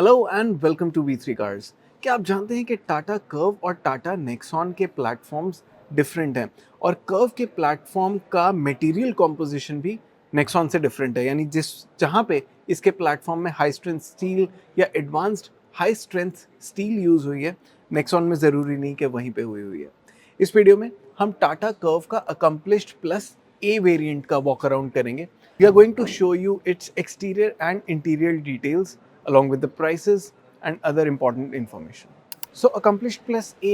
Hello and welcome to V3 cars. क्या आप जानते हैं कि टाटा कर्व और टाटा नेक्सॉन के प्लेटफॉर्म्स डिफरेंट हैं और कर्व के प्लेटफॉर्म का मटेरियल कॉम्पोजिशन भी नेक्सॉन से डिफरेंट है। यानी जिस जहाँ पे इसके प्लेटफॉर्म में हाई स्ट्रेंथ स्टील या advanced high strength steel use हुई है, नेक्सॉन में ज़रूरी नहीं कि वहीं पे हुई हुई है। इस वीडियो में हम टाटा कर्व का अकम्पलिश्ड प्लस ए वेरिएंट का वॉक अराउंड करेंगे। We are going to show you its exterior and interior details along with the prices and other important information. So Accomplished Plus A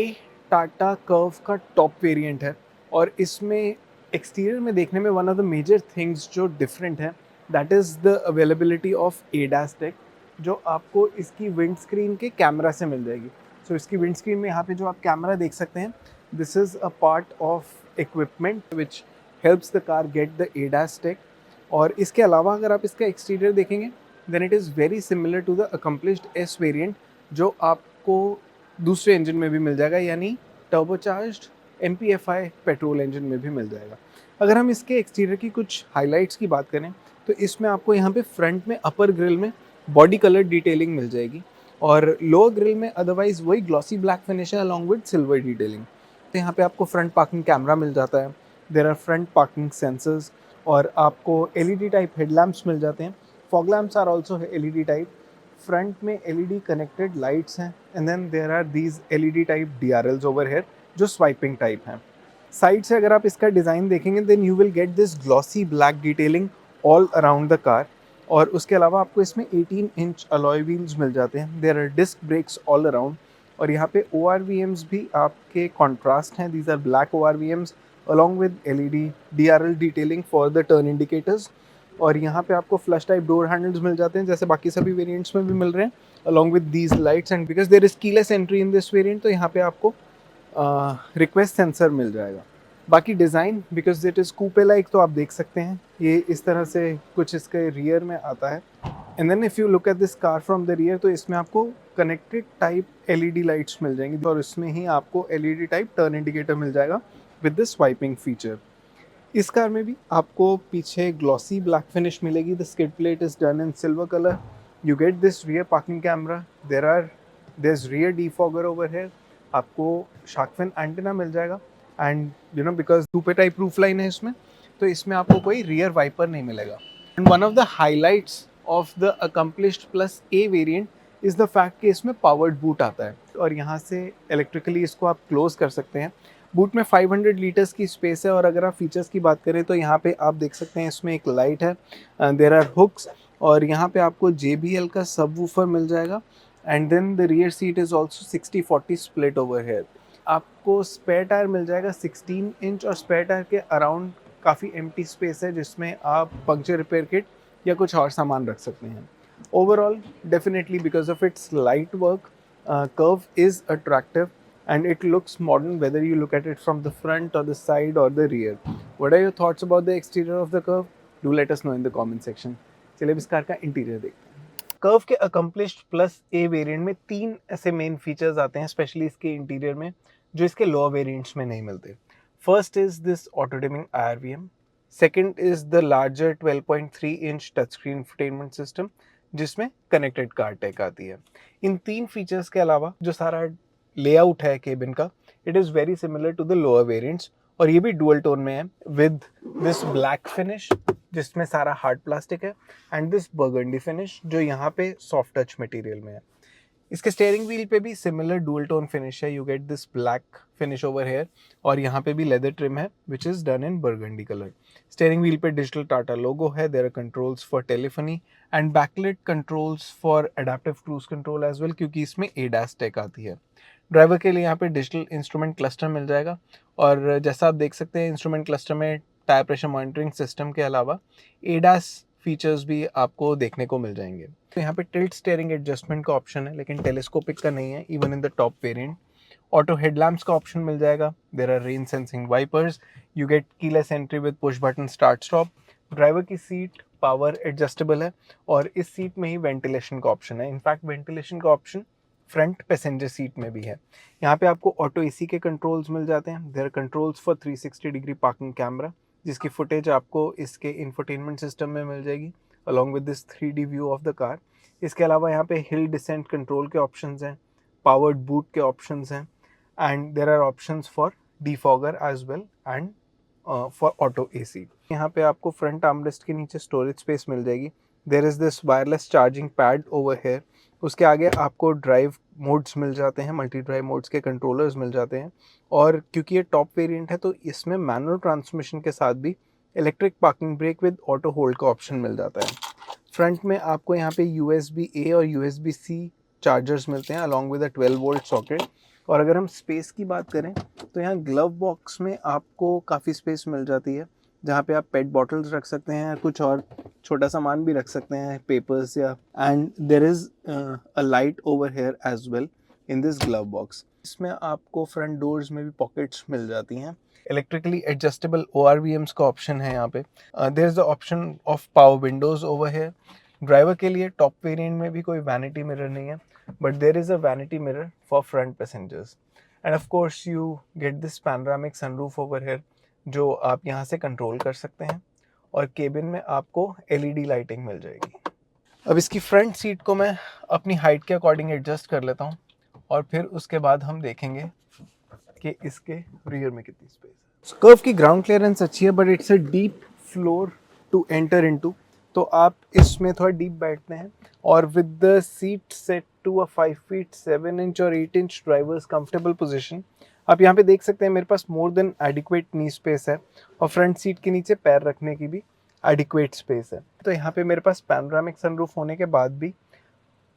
Tata Curv का top variant है और इसमें exterior में देखने में one of the major things जो different है that is the availability of ADAS take, जो आपको इसकी विंड स्क्रीन के कैमरा से मिल जाएगी। सो इसकी विंड स्क्रीन में यहाँ पे जो आप कैमरा देख सकते हैं, this is a part of equipment which helps the car get the ADAS take. और इसके अलावा अगर आप इसका एक्सटीरियर देखेंगे then it is very similar to the accomplished S variant, जो आपको दूसरे इंजन में भी मिल जाएगा, यानी टर्बोचार्ज्ड MPFI पेट्रोल इंजन में भी मिल जाएगा। अगर हम इसके एक्सटीरियर की कुछ हाइलाइट्स की बात करें तो इसमें आपको यहाँ पे फ्रंट में अपर ग्रिल में बॉडी कलर डिटेलिंग मिल जाएगी और लोअर ग्रिल में अदरवाइज वही ग्लॉसी ब्लैक फिनिश है अलॉन्ग विद सिल्वर डिटेलिंग। तो यहाँ पे आपको फ्रंट पार्किंग कैमरा मिल जाता है, there are front parking sensors और आपको LED टाइप हेडलैम्प्स मिल जाते हैं। Fog lamps are also LED type. Front में LED कनेक्टेड लाइट्स हैं and then there are these LED type DRLs over here जो स्वाइपिंग टाइप हैं। साइड से अगर आप इसका डिज़ाइन देखेंगे then you will get this glossy black detailing all around the car. और उसके अलावा आपको इसमें 18 इंच अलॉय व्हील्स मिल जाते हैं। There are disc brakes all around और यहाँ पे ORVMs भी आपके कॉन्ट्रास्ट हैं। These are black ORVMs along with LED DRL detailing for the turn indicators. और यहाँ पे आपको फ्लश टाइप डोर हैंडल्स मिल जाते हैं जैसे बाकी सभी वेरिएंट्स में भी मिल रहे हैं along with these lights. And because there is keyless entry in this variant तो यहाँ पे आपको रिक्वेस्ट सेंसर मिल जाएगा। बाकी design because it is coupe like तो आप देख सकते हैं ये इस तरह से कुछ इसके रियर में आता है। And then if you look at this car from the rear तो इसमें आपको कनेक्टेड टाइप LED लाइट्स मिल जाएंगी और इसमें ही आपको LED टाइप टर्न इंडिकेटर मिल जाएगा विद दिस स्वाइपिंग फीचर। इस कार में भी आपको पीछे ग्लॉसी ब्लैक फिनिश मिलेगी। The skid plate is done in silver colour. You get this rear parking camera. There is rear defogger over here. आपको shark fin antenna मिल जाएगा and you know because coupe type roof line है इसमें तो इसमें आपको कोई rear wiper नहीं मिलेगा। And one of the highlights of the accomplished Plus A variant is the fact कि इसमें पावर्ड बूट आता है और यहाँ से इलेक्ट्रिकली इसको आप क्लोज कर सकते हैं। बूट में 500 लीटर्स की स्पेस है और अगर आप फीचर्स की बात करें तो यहाँ पे आप देख सकते हैं इसमें एक लाइट है, देयर आर हुक्स और यहाँ पे आपको JBL का सबवूफर मिल जाएगा। And then the rear seat is also 60-40 split over here. आपको स्पेयर टायर मिल जाएगा 16 इंच और स्पेयर टायर के अराउंड काफ़ी एम्प्टी स्पेस है जिसमें आप पंक्चर रिपेयर किट या कुछ और सामान रख सकते हैं। Overall definitely because of its light work curve is attractive and it looks modern whether you look at it from the front or the side or the rear. What are your thoughts about the exterior of the Curve? Do let us know in the comment section. चलिए अब इस car का interior देखते हैं। Curve के accomplished Plus A variant में 3 ऐसे main features आते हैं स्पेशली इसके इंटीरियर में जो इसके लोअर वेरिएंट्स में नहीं मिलते। First is this auto dimming IRVM। Second is the larger 12.3 inch touch screen infotainment system जिसमें कनेक्टेड कार टेक आती है। इन 3 फीचर्स के अलावा जो सारा लेआउट है केबिन का it is very similar to the lower variants और ये भी डुअल टोन में है विद दिस ब्लैक फिनिश जिसमें सारा हार्ड प्लास्टिक है एंड दिस बर्गंडी फिनिश जो यहाँ पे सॉफ्ट टच मटेरियल में है। इसके स्टीयरिंग व्हील पे भी सिमिलर डुअल टोन फिनिश है। You get this black finish over here और यहाँ पे भी लेदर ट्रिम है which is done in burgundy colour. Steering wheel पे डिजिटल टाटा लोगो है। There are controls for telephony and backlight controls for adaptive cruise control as well क्योंकि इसमें ADAS take आती है। ड्राइवर के लिए यहाँ पे डिजिटल इंस्ट्रूमेंट क्लस्टर मिल जाएगा और जैसा आप देख सकते हैं इंस्ट्रूमेंट क्लस्टर में टायर प्रेशर मॉनिटरिंग सिस्टम के अलावा ADAS फीचर्स भी आपको देखने को मिल जाएंगे। तो यहाँ पे टिल्ट स्टीयरिंग एडजस्टमेंट का ऑप्शन है लेकिन टेलीस्कोपिक का नहीं है even in the top variant. Auto headlamps का ऑप्शन मिल जाएगा। There are rain sensing wipers. You get keyless entry with push button start stop. Driver की सीट पावर एडजस्टेबल है और इस सीट में ही वेंटिलेशन का ऑप्शन है। इनफैक्ट वेंटिलेशन का ऑप्शन फ्रंट पैसेंजर सीट में भी है। यहाँ पे आपको ऑटो AC के कंट्रोल्स मिल जाते हैं। There are controls for 360 degree parking camera जिसकी फुटेज आपको इसके इंफोटेनमेंट सिस्टम में मिल जाएगी along with this 3D view of the car. इसके अलावा यहाँ पे हिल डिसेंट कंट्रोल के ऑप्शंस हैं, पावर्ड बूट के ऑप्शंस हैं, and there are options for defogger as well and for auto AC. यहाँ पे आपको फ्रंट आर्मरेस्ट के नीचे स्टोरेज स्पेस मिल जाएगी। There is this wireless charging pad over here. उसके आगे आपको ड्राइव मोड्स मिल जाते हैं, मल्टी ड्राइव मोड्स के कंट्रोलर्स मिल जाते हैं, और क्योंकि ये टॉप वेरिएंट है तो इसमें मैनुअल ट्रांसमिशन के साथ भी electric parking brake with auto hold का ऑप्शन मिल जाता है। फ्रंट में आपको यहाँ पे USB-A और USB-C चार्जर्स मिलते हैं along with a 12 volt socket. और अगर हम स्पेस की बात करें तो यहाँ ग्लव बॉक्स में आपको काफ़ी स्पेस मिल जाती है, जहाँ पे आप पेट बॉटल्स रख सकते हैं, कुछ और छोटा सामान भी रख सकते हैं, पेपर्स या, and there is a light over here as well in this glove box. इसमें आपको फ्रंट डोर्स में भी पॉकेट्स मिल जाती हैं। इलेक्ट्रिकली एडजस्टेबल ORVMs का ऑप्शन है यहाँ पे। There is the option of power windows over here. Driver के लिए टॉप वेरिएंट में भी कोई वैनिटी मिरर नहीं है, but there is a vanity mirror for front passengers. And of course you get this panoramic sunroof over here, जो आप यहाँ से कंट्रोल कर सकते हैं, और केबिन में आपको LED लाइटिंग मिल जाएगी। अब इसकी फ्रंट सीट को मैं अपनी हाइट के अकॉर्डिंग एडजस्ट कर लेता हूँ, और फिर उसके बाद हम देखेंगे कि इसके रियर में कितनी स्पेस है। कर्व की ग्राउंड क्लियरेंस अच्छी है, but it's a deep floor to enter into, तो आप इसमें थोड़ा डीप बैठते हैं, और with the seat set to a 5 feet 7 inch और 8 इंच ड्राइवर्स कंफर्टेबल पोजीशन, आप यहाँ पे देख सकते हैं मेरे पास मोर देन एडिक्वेट नी स्पेस है, और फ्रंट सीट के नीचे पैर रखने की भी एडिक्वेट स्पेस है। तो यहाँ पे मेरे पास पैनोरामिक सनरूफ होने के बाद भी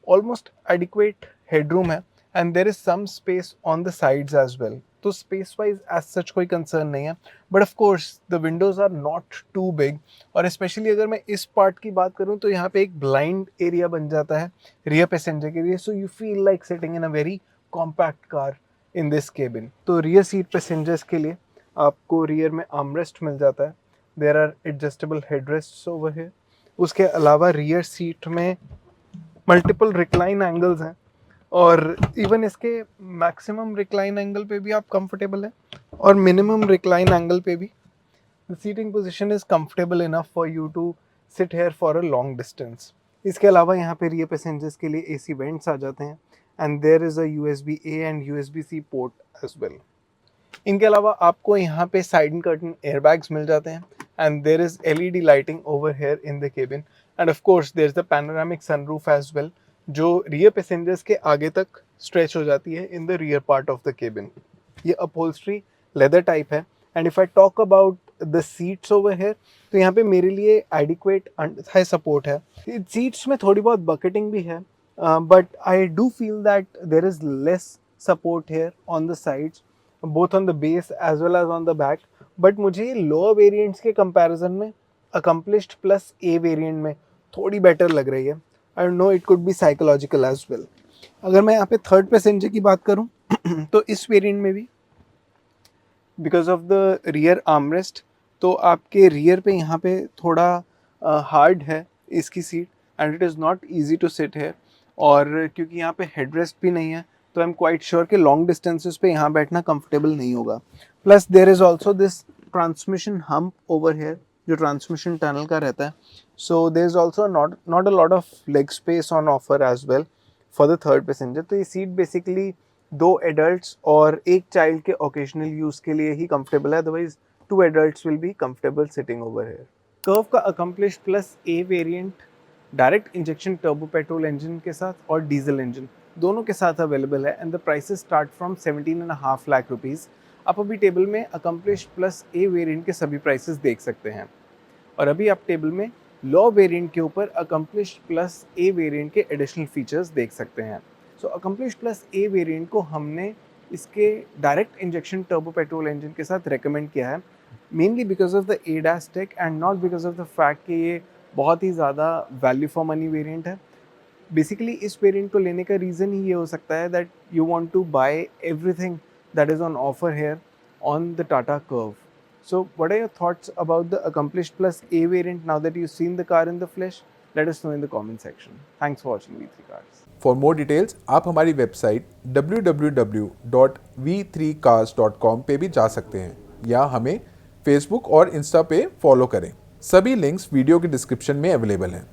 ऑलमोस्ट एडिक्वेट हेडरूम है, and there is some space on the sides as well. तो स्पेस वाइज एज सच कोई कंसर्न नहीं है, but of course the windows are not too big, और स्पेशली अगर मैं इस पार्ट की बात करूं तो यहाँ पे एक ब्लाइंड एरिया बन जाता है रियर पैसेंजर के लिए, so you feel like sitting in a very compact car in this cabin. तो रियर सीट पैसेंजर्स के लिए आपको रियर में आर्मरेस्ट मिल जाता है। There are adjustable headrests over here. उसके अलावा रियर सीट में मल्टीपल रिक्लाइन एंगल्स हैं, और इवन इसके मैक्सिमम रिक्लाइन एंगल पे भी आप कंफर्टेबल हैं, और मिनिमम रिक्लाइन एंगल पे भी the seating position is comfortable enough for you to sit here for a long distance. इसके अलावा यहाँ पे रियर पैसेंजर्स के लिए AC वेंट्स आ जाते हैं, and there is a USB-A and USB-C port as well. इनके अलावा आपको यहाँ पे साइड कर्टन एयरबैग्स मिल जाते हैं, and there is LED lighting over here in the cabin, and of course there is the panoramic sunroof as well, जो rear passengers के आगे तक स्ट्रेच हो जाती है in the rear part of the cabin. ये अपहोल्स्ट्री लेदर टाइप है, and if I talk about the seats over here, तो यहाँ पे मेरे लिए एडिक्वेट थाई सपोर्ट है। सीट्स में थोड़ी बहुत बकेटिंग भी है, but I do feel that there is less support here on the sides, both on the base as well as on the back, but मुझे लोअर वेरिएंट्स के comparison में accomplished plus A variant में थोड़ी better लग रही है। I know it could be psychological as well. अगर मैं यहाँ पे थर्ड पैसेंजर की बात करूँ तो इस वेरिएंट में भी because of the rear armrest, तो आपके रियर पे यहाँ पे थोड़ा हार्ड है इसकी सीट, and it is not easy to sit है, और क्योंकि यहाँ पे हेडरेस्ट भी नहीं है तो आई एम क्वाइट श्योर कि लॉन्ग डिस्टेंसेस पे यहाँ बैठना कंफर्टेबल नहीं होगा। Plus there is also this transmission hump over here, जो ट्रांसमिशन टनल का रहता है, so there is also not a lot of leg space on offer as well for the third passenger. तो ये सीट बेसिकली 2 एडल्ट्स और 1 child के occasional use के लिए ही कंफर्टेबल है, otherwise 2 adults will be comfortable sitting over here. Curvv का accomplished plus A variant direct injection turbo petrol engine के साथ और डीजल इंजन दोनों के साथ अवेलेबल है, and the prices start from 17.5 lakh rupees. आप अभी टेबल में अकम्पलिश्ड प्लस A वेरिएंट के सभी प्राइसेस देख सकते हैं, और अभी आप टेबल में लो वेरिएंट के ऊपर अकम्पलिश्ड प्लस A वेरिएंट के एडिशनल फीचर्स देख सकते हैं। So accomplished plus A variant को हमने इसके direct injection turbo petrol engine के साथ रेकमेंड किया है, mainly because of the ADAS tech and not because of the fact कि ये बहुत ही ज़्यादा वैल्यू फॉर मनी वेरिएंट है। बेसिकली इस वेरिएंट को लेने का रीज़न ही ये हो सकता है that you want to bye everything that is on offer here on the Tata Curvv. So what are your thoughts about the accomplished plus A variant now that you've seen the car in the flesh? Let us know in the comment section. Thanks for watching V3 Cars. For more details, आप हमारी website www.v3cars.com पे भी जा सकते हैं, या हमें Facebook और इंस्टा पे फॉलो करें। सभी लिंक्स वीडियो के डिस्क्रिप्शन में अवेलेबल हैं।